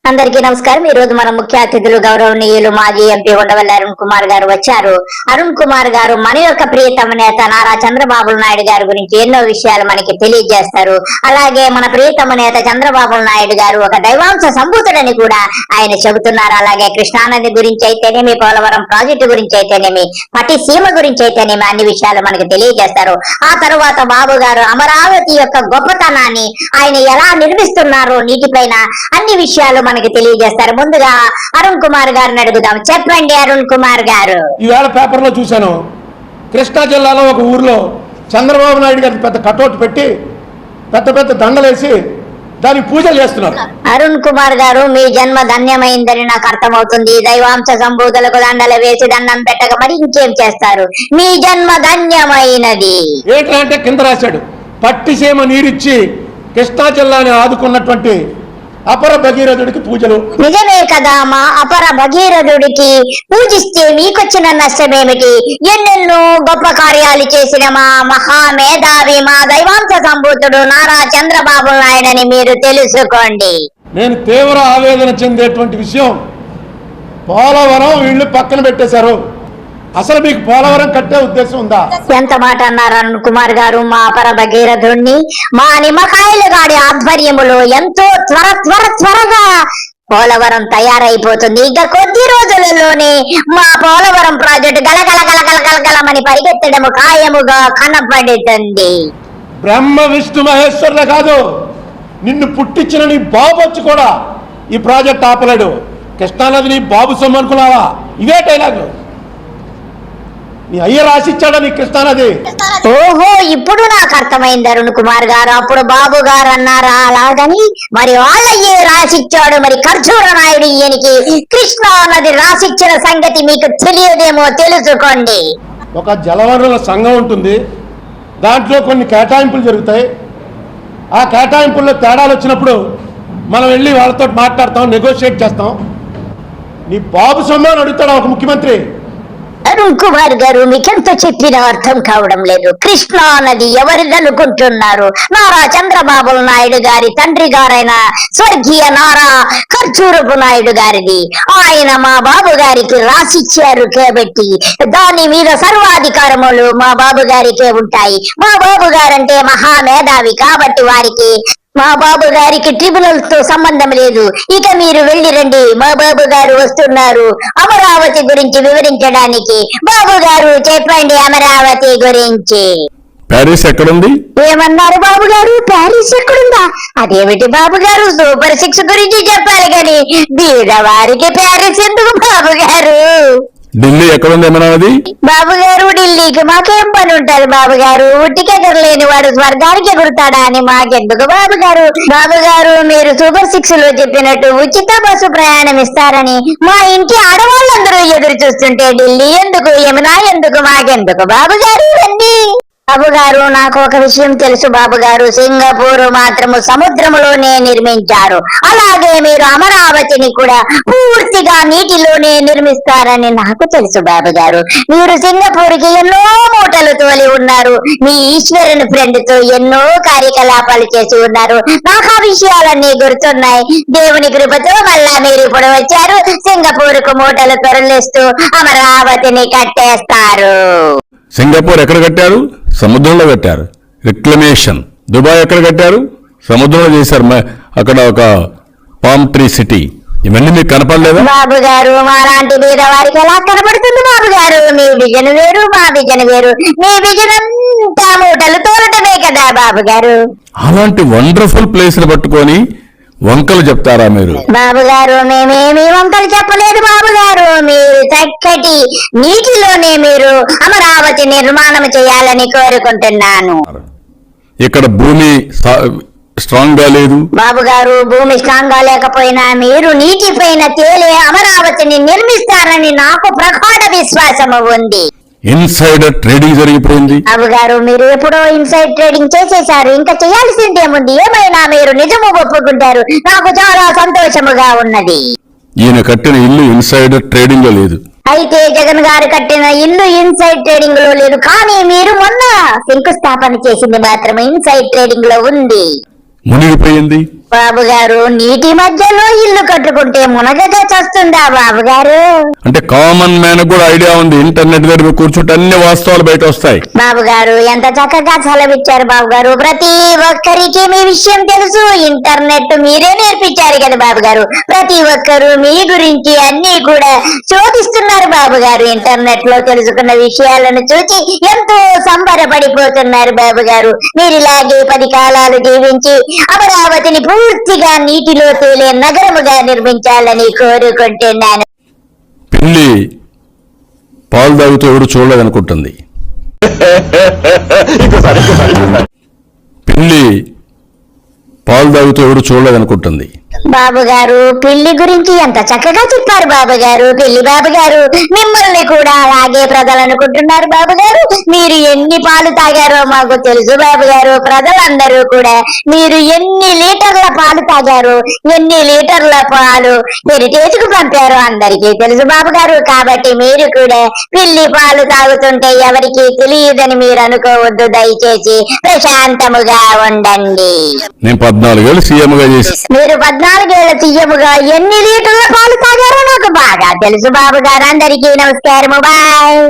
అందరికీ నమస్కారం. ఈ రోజు మన ముఖ్య అతిథులు గౌరవనీయులు మాజీ ఎంపీ ఉండవల్లి అరుణ్ కుమార్ గారు వచ్చారు. అరుణ్ కుమార్ గారు మన యొక్క ప్రియతమ నేత నారా చంద్రబాబు నాయుడు గారి గురించి ఎన్నో విషయాలు మనకి తెలియజేస్తారు. అలాగే మన ప్రియతమ నేత చంద్రబాబు నాయుడు గారు ఒక దైవాంశ సంభూతుడని కూడా ఆయన చెబుతున్నారు. అలాగే కృష్ణానది గురించి అయితేనేమి, పోలవరం ప్రాజెక్టు గురించి అయితేనేమి, పట్టిసీమ గురించి అయితేనేమి అన్ని విషయాలు మనకు తెలియజేస్తారు. ఆ తర్వాత బాబు గారు అమరావతి యొక్క గొప్పతనాన్ని ఆయన ఎలా నిర్మిస్తున్నారో నీటిపైన అన్ని విషయాలు మనకి తెలియజేస్తారు. ముందుగా అరుణ్ కుమార్ గారిని అడుగుదాం. చెప్పండి అరుణ్ కుమార్ గారు. ఈవేళ పేపర్లో చూశాను, కృష్ణా జిల్లాలో ఒక ఊర్లో చంద్రబాబు నాయుడు గారికి పెద్ద కటౌట్ పెట్టి పెద్ద పెద్ద దండలేసి దానికి పూజలు చేస్తున్నారు. అరుణ్ కుమార్ గారు, మీ జన్మ ధన్యమైందని నాకు అర్థమవుతుంది. దైవాంశ సంభూతులకు దండలు వేసి దండం పెట్టక మరి ఇంకేం చేస్తారు? మీ జన్మ ధన్యమైనది. ఏంటంటే కింద రాశాడు, పట్టిసీమ నీరిచ్చి కృష్ణా జిల్లాని ఆదుకున్నటువంటి అపర భగీరథుడికి పూజలు. నిజమే కదా, మా అపర భగీరథుడికి పూజిస్తే మీకొచ్చిన నష్టమేమిటి? ఎన్నెన్నో గొప్ప కార్యాలు చేసిన మా మహామేధావి, మా దైవాంశ సంభూతుడు నారా చంద్రబాబు నాయుడు అని మీరు తెలుసుకోండి. నేను తీవ్ర ఆవేదన చెందేటువంటి విషయం, పోలవరం వీళ్ళు పక్కన పెట్టేశారు. అసలు మీకు పోలవరం కట్టే ఉద్దేశం ఉందా? ఎంత మాట అన్నారు అరుణ్ కుమార్ గారు. మా అపర భగీరథుడిని మా నిమ్మకాయలు గాడి ఆధ్వర్యములో ఎంతో త్వరగా పోలవరం తయారైపోతుంది. ఇక కొద్ది రోజులలోనే మా పోలవరం ప్రాజెక్టు గలగలమని పరిగెత్తడము ఖాయముగా కనపడుతుంది. బ్రహ్మ విష్ణు మహేశ్వరులే కాదు, నిన్ను పుట్టించిన నీ బాబు వచ్చి కూడా ఈ ప్రాజెక్ట్ ఆపలేడు. కృష్ణానది నీ బాబు సొమ్ము అనుకున్నావా? ఇదే డైలాగు. నీ అయ్య రాసిచ్చాడా నీ కృష్ణానది? ఓహో, ఇప్పుడు నాకు అర్థమైంది అరుణ్ కుమార్ గారు. అప్పుడు బాబు గారు అన్నారా అలాగని? మరి వాళ్ళయ్యే రాసిచ్చాడు, మరి ఖర్జూర నాయుడు ఈయనకి కృష్ణా నది రాసిచ్చిన సంగతి మీకు తెలియదేమో, తెలుసుకోండి. ఒక జలవనరుల సంఘం ఉంటుంది, దాంట్లో కొన్ని కేటాయింపులు జరుగుతాయి. ఆ కేటాయింపుల్లో తేడాలు వచ్చినప్పుడు మనం వెళ్ళి వాళ్ళతో మాట్లాడతాం, నెగోషియేట్ చేస్తాం. నీ బాబు సొమ్ము అని అడుగుతాడు ఒక ముఖ్యమంత్రి. అరుణ్ కుమార్ గారు, మీకెంత చెప్పినా అర్థం కావడం లేదు. కృష్ణా నది ఎవరిదనుకుంటున్నారు? నారా చంద్రబాబు నాయుడు గారి తండ్రి గారైన స్వర్గీయ నారా ఖర్జూరపు నాయుడు గారిది. ఆయన మా బాబు గారికి రాసిచ్చారు కాబట్టి దాని మీద సర్వాధికారములు మా బాబు గారికే ఉంటాయి. మా బాబు గారంటే మహామేధావి కాబట్టి వారికి, మా బాబు గారికి ట్రిబ్యునల్ తో సంబంధం లేదు. ఇక మీరు వెళ్ళి రండి, మా బాబు గారు వస్తున్నారు అమరావతి గురించి వివరించడానికి. బాబు గారు చెప్పండి అమరావతి గురించి. ప్యారిస్ ఎక్కడుంది? ఏమన్నారు బాబు గారు? ప్యారిస్ ఎక్కడుందా? అదేమిటి బాబు గారు, సూపర్ 6 గురించి చెప్పారు కానీ బీదవారికి ప్యారిస్ ఎందుకు బాబు గారు? ఢిల్లీ ఎక్కడుంది అమరావతి? బాబు గారు, ఢిల్లీకి మాకేం పని ఉంటారు బాబు గారు? టికెట్ లేని వాడు స్వర్గానికి ఎగురుతాడా అని మాకెందుకు బాబు గారు? బాబు గారు, మీరు సూపర్ 6 లో చెప్పినట్టు ఉచిత బస్సు ప్రయాణం ఇస్తారని మా ఇంటి ఆడవాళ్ళందరూ ఎదురు చూస్తుంటే ఢిల్లీ ఎందుకు, యమునా ఎందుకు, మాకెందుకు బాబు గారు? రండి బాబు గారు. నాకు ఒక విషయం తెలుసు బాబు గారు, సింగపూర్ మాత్రము సముద్రములోనే నిర్మించారు. అలాగే మీరు అమరావతిని కూడా పూర్తిగా నీటిలోనే నిర్మిస్తారని నాకు తెలుసు బాబు గారు. మీరు సింగపూర్ కి ఎన్నో మూటలు తోలి ఉన్నారు. మీ ఈశ్వరుని ఫ్రెండ్ తో ఎన్నో కార్యకలాపాలు చేసి ఉన్నారు. నాకు ఆ విషయాలన్నీ గుర్తున్నాయి. దేవుని కృపతో మళ్ళా మీరు ఇప్పుడు వచ్చారు, సింగపూర్ కు మూటలు తొరలిస్తూ అమరావతిని కట్టేస్తారు. సింగపూర్ ఎక్కడ కట్టారు? సముద్రంలో కట్టారు. రిక్లమేషన్. దుబాయ్ ఎక్కడ కట్టారు? సముద్రంలో చేశారు. అక్కడ ఒక పామ్ ట్రీ సిటీ. ఇవన్నీ మీకు కనపడలేదా బాబు గారు? మాలాంటి మీద వారికి ఎలా కనపడుతుంది బాబు గారు? మీ విజన్ వేరు, మా విజన్ వేరు. మీ విజన్ అంతా మూటలు తోలటమే కదా బాబు గారు. అలాంటి వండర్ఫుల్ ప్లేస్లు పట్టుకొని వంకలు చెప్తారా మీరు? బాబు గారు, మేమేమి వంకలు చెప్పలేదు బాబు గారు. మీరు చక్కటి నీటిలోనే మీరు అమరావతి నిర్మాణం చేయాలని కోరుకుంటున్నాను. ఇక్కడ భూమి స్ట్రాంగ్ గా లేదు బాబు గారు. భూమి స్ట్రాంగ్ గా లేకపోయినా మీరు నీటి పైన తేలే అమరావతిని నిర్మిస్తారని నాకు ప్రగాఢ విశ్వాసము ఉంది. ఇన్సైడర్ ట్రేడింగ్ జరిగిపోయింది బాబు గారు. మీరు ఎప్పుడో ఇన్సైడ్ ట్రేడింగ్ చేసేశారు, ఇంకా చేయాల్సింది ఏముంది? ఏమైనా మీరు నిజము ఒప్పుకుంటారు, నాకు చాలా సంతోషముగా ఉన్నది. ఈయన కట్టిన ఇల్లు ఇన్సైడర్ ట్రేడింగ్ లో లేదు. అయితే జగన్ గారు కట్టిన ఇల్లు ఇన్సైడ్ ట్రేడింగ్ లో లేదు, కానీ మీరు మొన్న శంకుస్థాపన చేసింది మాత్రం ఇన్సైడ్ ట్రేడింగ్ లో ఉంది. మునిగిపోయింది. బాబు గారు నీటి మధ్యలో ఇల్లు కట్టుకుంటే మునగగా చస్తుందా బాబు గారు? అంటే కామన్ మ్యాన్ కూడా ఐడియా ఉంది, ఇంటర్నెట్ దగ్గర కూర్చుంటే అన్ని వాస్తవాలు బయట వస్తాయి. బాబు గారు ఎంత చక్కగా సెలవిచ్చారు బాబు గారు. ప్రతి ఒక్కరికి మీ విషయం తెలుసు, ఇంటర్నెట్ మీరే నేర్పించారు కదా బాబు గారు. ప్రతి ఒక్కరు మీ గురించి అన్ని కూడా శోధిస్తున్నారు బాబు గారు. ఇంటర్నెట్ లో తెలుసుకున్న విషయాలను చూసి ఎంతో సంబరపడిపోతున్నారు బాబు గారు. మీరు ఇలాగే 10 కాలాలు జీవించి అమరావతిని పూర్తిగా నీటిలో తేలే నగరముగా నిర్మించాలని కోరుకుంటున్నాను. పిల్లి పాలు తాగుతూ ఎవడు చూడలేదనుకుంటుంది. పిల్లి పాలు తాగుతూ ఎవడు చూడలేదనుకుంటుంది. బాబు గారు పిల్లి గురించి ఎంత చక్కగా చెప్పారు బాబు గారు. పిల్లి బాబు గారు మిమ్మల్ని కూడా అలాగే ప్రజలు అనుకుంటున్నారు బాబు గారు. మీరు ఎన్ని పాలు తాగారో మాకు తెలుసు బాబు గారు. ప్రజలందరూ కూడా మీరు ఎన్ని లీటర్ల పాలు తాగారు, ఎన్ని లీటర్ల పాలు హెరిటేజ్కు పంపారో అందరికీ తెలుసు బాబు గారు. కాబట్టి మీరు కూడా పిల్లి పాలు తాగుతుంటే ఎవరికి తెలియదని మీరు అనుకోవద్దు. దయచేసి ప్రశాంతముగా ఉండండి. నేను 14 ఏళ్ళు సీఎంగా చేసి మీరు 14 ఏళ్ల సీఎంగా ఎన్ని లీటర్ల పాలు తాగారో నాకు బాగా తెలుసు బాబు గారు. అందరికీ నమస్కారము. బాయ్.